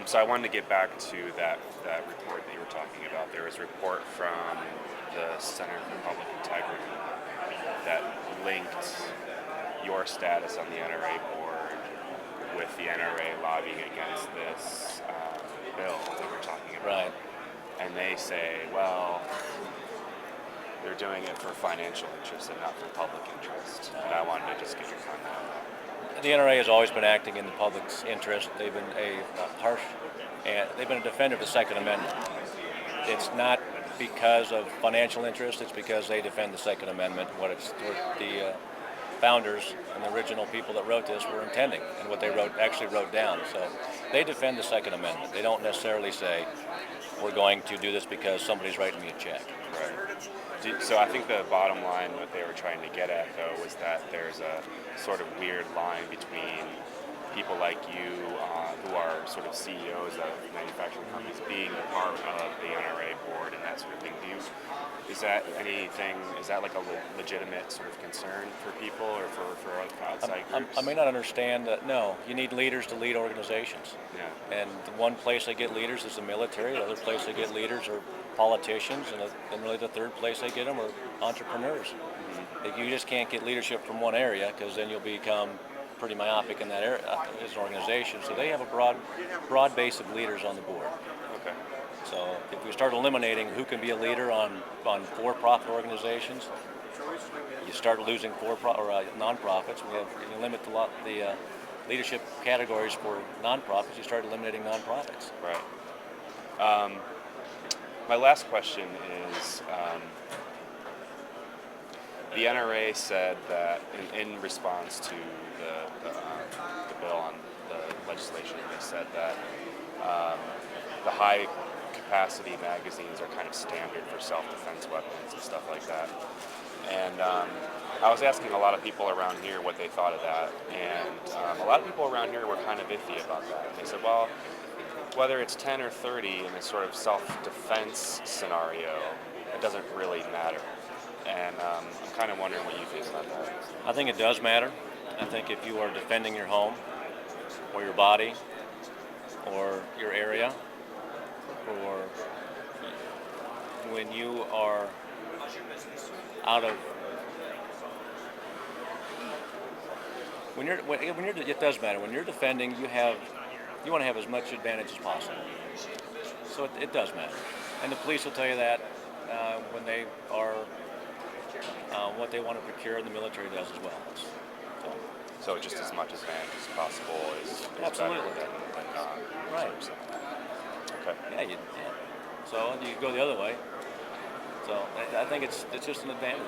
So I wanted to get back to that report that you were talking about. There was a report from the Center for Public Integrity that linked your status on the NRA board with the NRA lobbying against this bill that we're talking about. Right. And they say, well, they're doing it for financial interest and not for public interest. And I wanted to just get your comment on that. The NRA has always been acting in the public's interest. They've been they've been a defender of the Second Amendment. It's not because of financial interest. It's because they defend the Second Amendment. What the founders and the original people that wrote this were intending, and what they actually wrote down. So they defend the Second Amendment. They don't necessarily say we're going to do this because somebody's writing me a check. Right. So I think the bottom line, what they were trying to get at, though, was that there's a sort of weird line between people like you, who are sort of CEOs of manufacturing companies, being a part of the NRA board and that sort of thing. Is that like a legitimate sort of concern for people or for outside groups? I may not understand that. No, you need leaders to lead organizations. Yeah. And the one place they get leaders is the military. The other place they get leaders are politicians, and really the third place they get them are entrepreneurs. Mm-hmm. You just can't get leadership from one area, because then you'll become pretty myopic in that area as an organization. So they have a broad base of leaders on the board. Okay. So if we start eliminating who can be a leader on for-profit organizations, you start losing nonprofits. You limit the leadership categories for nonprofits. You start eliminating nonprofits. Right. My last question is, the NRA said that in response to the bill on the legislation, they said that the high capacity magazines are kind of standard for self-defense weapons and stuff like that. And I was asking a lot of people around here what they thought of that, and a lot of people around here were kind of iffy about that. And they said, well, whether it's 10 or 30 in a sort of self-defense scenario, it doesn't really matter. And I'm kind of wondering what you think about that. I think it does matter. I think if you are defending your home or your body or your area, or when you are it does matter. When you're defending, you want to have as much advantage as possible. So it does matter. And the police will tell you that when they are what they want to procure, and the military does as well. So just as much advantage as possible is absolutely better than not. Right. Okay. So you go the other way. So I think it's just an advantage.